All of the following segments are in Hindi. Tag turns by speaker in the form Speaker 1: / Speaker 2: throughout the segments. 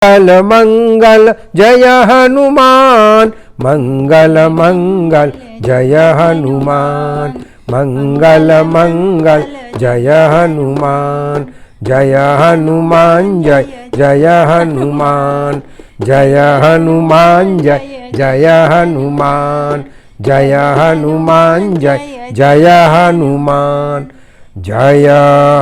Speaker 1: मंगल मंगल जय हनुमान, मंगल मंगल जय हनुमान, मंगल मंगल जय हनुमान, जय हनुमान जय जय हनुमान, जय हनुमान जय जय हनुमान, जय हनुमान जय जय हनुमान, जय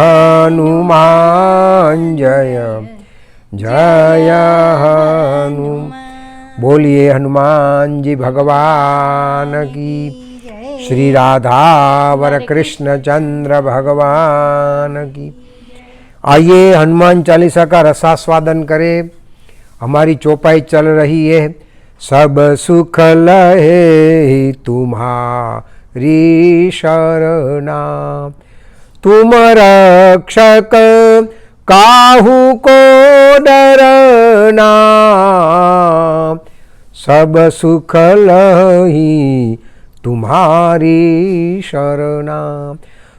Speaker 1: हनुमान जय जय हनुमान। बोलिए हनुमान जी भगवान की, श्री राधावर कृष्ण चंद्र भगवान की। आइए हनुमान चालीसा का रसास्वादन करें। हमारी चौपाई चल रही है, सब सुख लहे तुम्हारी शरणा, तुम रक्षक काहू को डरना, सब सुख लही तुम्हारी शरणा।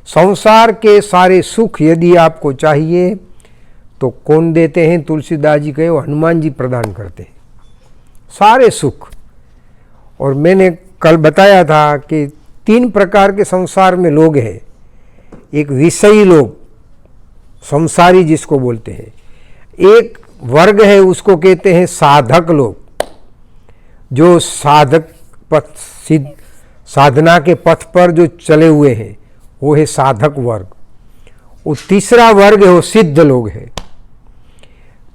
Speaker 1: संसार के सारे सुख यदि आपको चाहिए तो कौन देते हैं? तुलसीदास जी कहे, हनुमान जी प्रदान करते हैं सारे सुख। और मैंने कल बताया था कि 3 प्रकार के संसार में लोग हैं। एक विषयी लोग, संसारी जिसको बोलते हैं। एक वर्ग है, उसको कहते हैं साधक लोग, जो साधक पथ सिद्ध साधना के पथ पर जो चले हुए हैं, वो है साधक वर्ग। और तीसरा वर्ग है वो सिद्ध लोग हैं।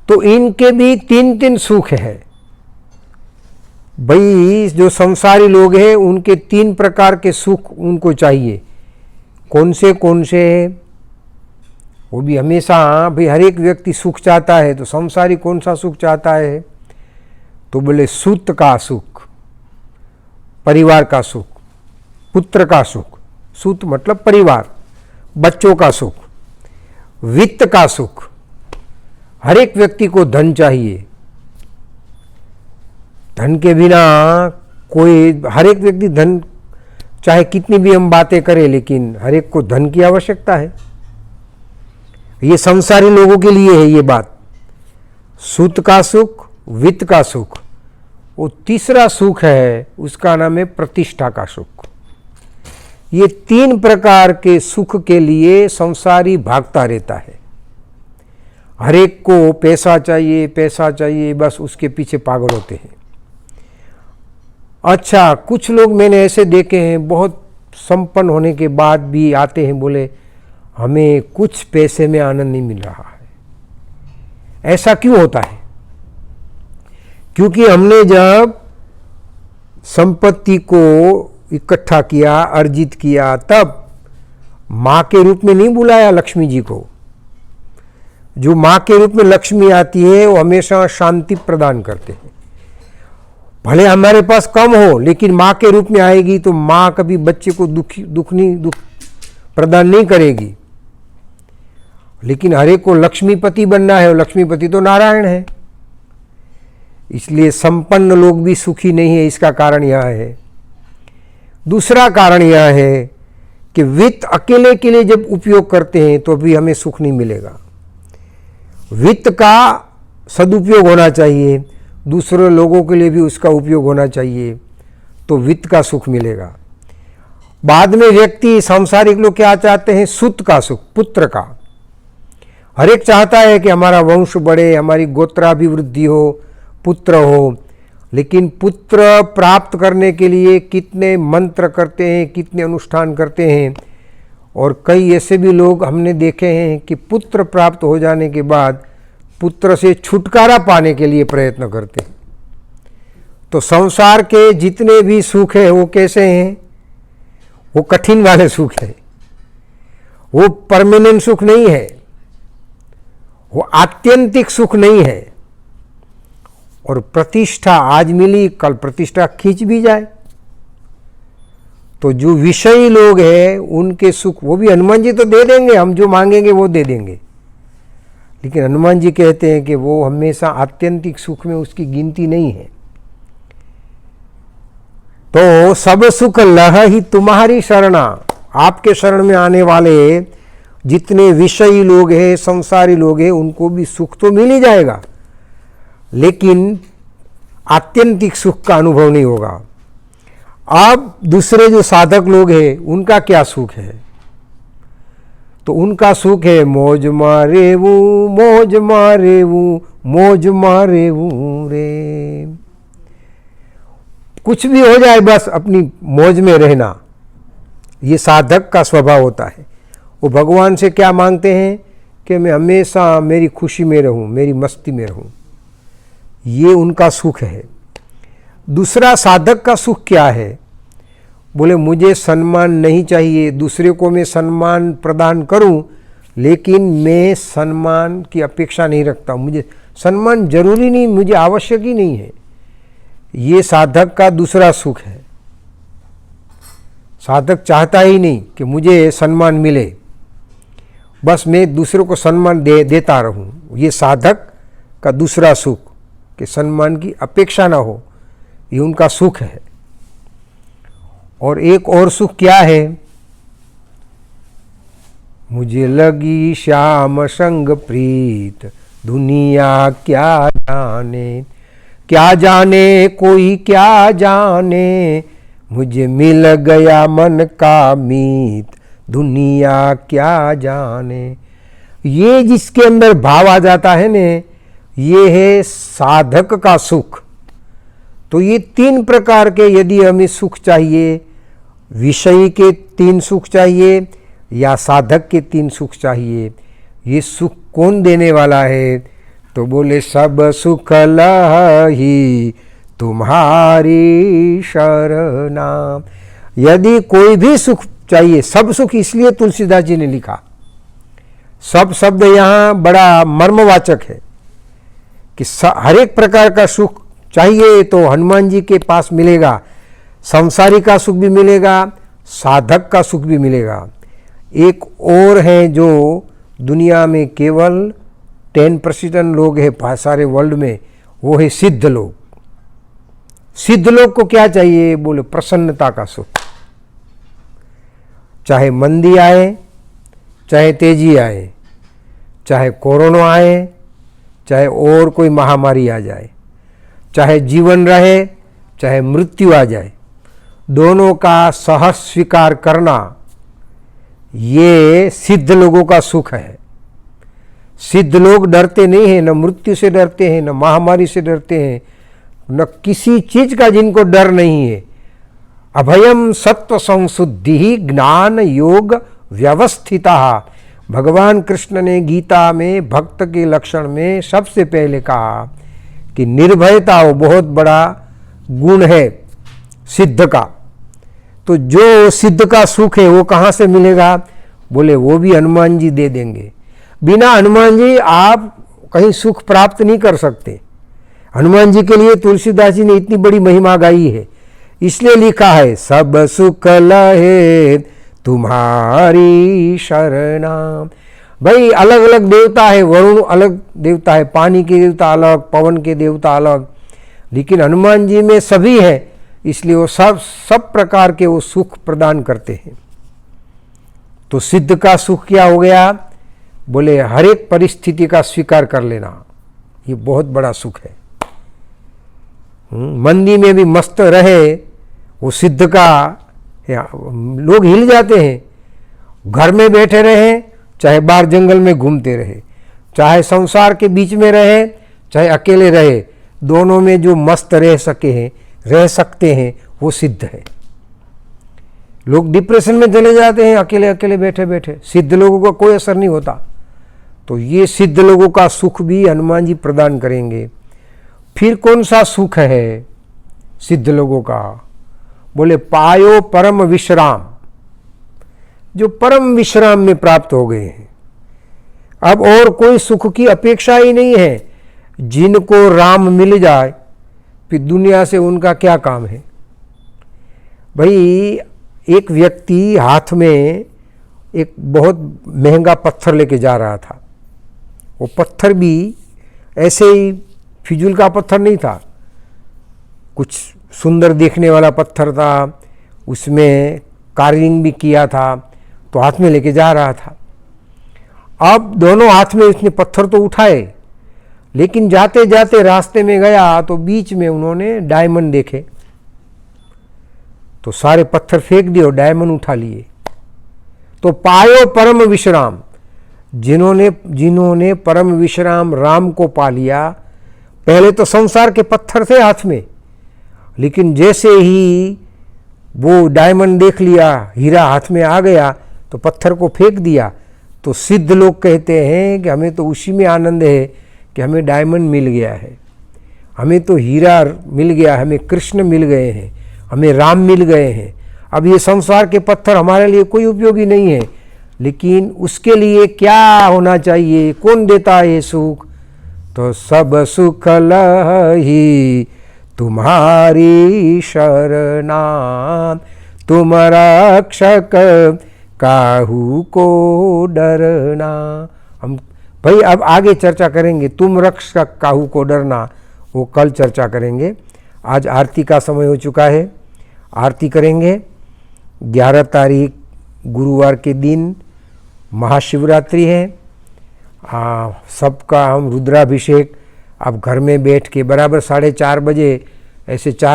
Speaker 1: तो इनके भी 3-3 सुख है भाई। जो संसारी लोग हैं उनके 3 प्रकार के सुख उनको चाहिए। कौन से है वो भी हमेशा, भाई हर एक व्यक्ति सुख चाहता है। तो संसारी कौन सा सुख चाहता है? तो बोले सूत का सुख, परिवार का सुख, पुत्र का सुख। सूत मतलब परिवार, बच्चों का सुख, वित्त का सुख। हर एक व्यक्ति को धन चाहिए। धन के बिना कोई, हर एक व्यक्ति धन, चाहे कितनी भी हम बातें करें, लेकिन हर एक को धन की आवश्यकता है। ये संसारी लोगों के लिए है ये बात। सूत का सुख, वित्त का सुख। वो तीसरा सुख है, उसका नाम है प्रतिष्ठा का सुख। ये 3 प्रकार के सुख के लिए संसारी भागता रहता है। हर एक को पैसा चाहिए, पैसा चाहिए, बस उसके पीछे पागल होते हैं। अच्छा, कुछ लोग मैंने ऐसे देखे हैं, बहुत संपन्न होने के बाद भी आते हैं, बोले हमें कुछ पैसे में आनंद नहीं मिल रहा है। ऐसा क्यों होता है? क्योंकि हमने जब संपत्ति को इकट्ठा किया, अर्जित किया, तब माँ के रूप में नहीं बुलाया लक्ष्मी जी को। जो माँ के रूप में लक्ष्मी आती है वो हमेशा शांति प्रदान करते हैं। भले हमारे पास कम हो, लेकिन माँ के रूप में आएगी तो माँ कभी बच्चे को दुख प्रदान नहीं करेगी। लेकिन हर एक को लक्ष्मीपति बनना है, और लक्ष्मीपति तो नारायण है। इसलिए संपन्न लोग भी सुखी नहीं है। इसका कारण यह है। दूसरा कारण यह है कि वित्त अकेले के लिए जब उपयोग करते हैं तो भी हमें सुख नहीं मिलेगा। वित्त का सदुपयोग होना चाहिए, दूसरे लोगों के लिए भी उसका उपयोग होना चाहिए, तो वित्त का सुख मिलेगा। बाद में व्यक्ति, सांसारिक लोग क्या चाहते हैं? सुत का सुख, पुत्र का। हर एक चाहता है कि हमारा वंश बढ़े, हमारी गोत्राभिवृद्धि हो, पुत्र हो। लेकिन पुत्र प्राप्त करने के लिए कितने मंत्र करते हैं, कितने अनुष्ठान करते हैं। और कई ऐसे भी लोग हमने देखे हैं कि पुत्र प्राप्त हो जाने के बाद पुत्र से छुटकारा पाने के लिए प्रयत्न करते हैं। तो संसार के जितने भी सुख है वो कैसे हैं? वो कठिन वाले सुख है। वो परमानेंट सुख नहीं है, वो आत्यंतिक सुख नहीं है। और प्रतिष्ठा आज मिली, कल प्रतिष्ठा खींच भी जाए। तो जो विषयी लोग हैं उनके सुख, वो भी हनुमान जी तो दे देंगे, हम जो मांगेंगे वो दे देंगे। लेकिन हनुमान जी कहते हैं कि वो हमेशा आत्यंतिक सुख में उसकी गिनती नहीं है। तो सब सुख लह ही तुम्हारी शरणा। आपके शरण में आने वाले जितने विषयी लोग हैं, संसारी लोग हैं, उनको भी सुख तो मिल ही जाएगा, लेकिन आत्यंतिक सुख का अनुभव नहीं होगा। अब दूसरे जो साधक लोग हैं उनका क्या सुख है? तो उनका सुख है मौज मारेवू, मौज मारेवू, मौज मारेवू रे। कुछ भी हो जाए बस अपनी मौज में रहना, ये साधक का स्वभाव होता है। वो भगवान से क्या मांगते हैं कि मैं हमेशा मेरी खुशी में रहूं, मेरी मस्ती में रहूं, ये उनका सुख है। दूसरा साधक का सुख क्या है? बोले मुझे सम्मान नहीं चाहिए, दूसरे को मैं सम्मान प्रदान करूं, लेकिन मैं सम्मान की अपेक्षा नहीं रखता, मुझे सम्मान जरूरी नहीं, मुझे आवश्यक ही नहीं है। ये साधक का दूसरा सुख है। साधक चाहता ही नहीं कि मुझे सम्मान मिले, बस मैं दूसरों को सम्मान देता रहूं। ये साधक का दूसरा सुख, कि सम्मान की अपेक्षा ना हो, ये उनका सुख है। और एक और सुख क्या है? मुझे लगी श्याम संग प्रीत, दुनिया क्या जाने, क्या जाने कोई क्या जाने, मुझे मिल गया मन का मीत, दुनिया क्या जाने। ये जिसके अंदर भाव आ जाता है ने, ये है साधक का सुख। तो ये तीन प्रकार के, यदि हमें सुख चाहिए, विषय के तीन सुख चाहिए या साधक के तीन सुख चाहिए, ये सुख कौन देने वाला है? तो बोले सब सुख लही तुम्हारी शरणा। यदि कोई भी सुख चाहिए, सब सुख इसलिए तुलसीदास जी ने लिखा, सब शब्द यहाँ बड़ा मर्मवाचक है कि हर एक प्रकार का सुख चाहिए तो हनुमान जी के पास मिलेगा। संसारी का सुख भी मिलेगा, साधक का सुख भी मिलेगा। एक और है जो दुनिया में केवल 10% लोग हैं सारे वर्ल्ड में, वो है सिद्ध लोग। सिद्ध लोग को क्या चाहिए? बोले प्रसन्नता का सुख। चाहे मंदी आए, चाहे तेजी आए, चाहे कोरोना आए, चाहे और कोई महामारी आ जाए, चाहे जीवन रहे, चाहे मृत्यु आ जाए, दोनों का सहज स्वीकार करना, ये सिद्ध लोगों का सुख है। सिद्ध लोग डरते नहीं हैं, न मृत्यु से डरते हैं, न महामारी से डरते हैं, न किसी चीज का जिनको डर नहीं है। अभयम सत्व संशुद्धि ज्ञान योग व्यवस्थिता। भगवान कृष्ण ने गीता में भक्त के लक्षण में सबसे पहले कहा कि निर्भयता वो बहुत बड़ा गुण है सिद्ध का। तो जो सिद्ध का सुख है वो कहाँ से मिलेगा? बोले वो भी हनुमान जी दे देंगे। बिना हनुमान जी आप कहीं सुख प्राप्त नहीं कर सकते। हनुमान जी के लिए तुलसीदास जी ने इतनी बड़ी महिमा गाई है, इसलिए लिखा है सब सुख लहे तुम्हारी शरणा। भाई अलग अलग देवता है, वरुण अलग देवता है, पानी के देवता अलग, पवन के देवता अलग, लेकिन हनुमान जी में सभी है, इसलिए वो सब प्रकार के वो सुख प्रदान करते हैं। तो सिद्ध का सुख क्या हो गया? बोले हर एक परिस्थिति का स्वीकार कर लेना, ये बहुत बड़ा सुख है। मंदी में भी मस्त रहे, वो सिद्ध का। लोग हिल जाते हैं, घर में बैठे रहे, चाहे बाहर जंगल में घूमते रहे, चाहे संसार के बीच में रहे, चाहे अकेले रहे, दोनों में जो मस्त रह सकते हैं वो सिद्ध है। लोग डिप्रेशन में चले जाते हैं अकेले अकेले बैठे बैठे, सिद्ध लोगों का कोई असर नहीं होता। तो ये सिद्ध लोगों का सुख भी हनुमान जी प्रदान करेंगे। फिर कौन सा सुख है सिद्ध लोगों का? बोले पायो परम विश्राम, जो परम विश्राम में प्राप्त हो गए हैं। अब और कोई सुख की अपेक्षा ही नहीं है। जिनको राम मिल जाए फिर दुनिया से उनका क्या काम है। भाई एक व्यक्ति हाथ में एक बहुत महंगा पत्थर लेके जा रहा था। वो पत्थर भी ऐसे ही फिजूल का पत्थर नहीं था, कुछ सुंदर देखने वाला पत्थर था, उसमें कार्विंग भी किया था, तो हाथ में लेके जा रहा था। अब दोनों हाथ में उसने पत्थर तो उठाए, लेकिन जाते जाते रास्ते में गया तो बीच में उन्होंने डायमंड देखे, तो सारे पत्थर फेंक दिए और डायमंड उठा लिए। तो पायो परम विश्राम, जिन्होंने परम विश्राम राम को पा लिया। पहले तो संसार के पत्थर थे हाथ में, लेकिन जैसे ही वो डायमंड देख लिया, हीरा हाथ में आ गया, तो पत्थर को फेंक दिया। तो सिद्ध लोग कहते हैं कि हमें तो उसी में आनंद है कि हमें डायमंड मिल गया है, हमें तो हीरा मिल गया, हमें कृष्ण मिल गए हैं, हमें राम मिल गए हैं। अब ये संसार के पत्थर हमारे लिए कोई उपयोगी नहीं है, लेकिन उसके लिए क्या होना चाहिए? कौन देता है ये सुख? तो सब सुख लही तुम्हारी शरणा, तुम रक्षक काहू को डरना। हम भाई अब आगे चर्चा करेंगे, तुम रक्षक काहू को डरना, वो कल चर्चा करेंगे। आज आरती का समय हो चुका है, आरती करेंगे। 11 तारीख गुरुवार के दिन महाशिवरात्रि है। सबका हम रुद्राभिषेक अब घर में बैठ के बराबर 4:30 बजे ऐसे 4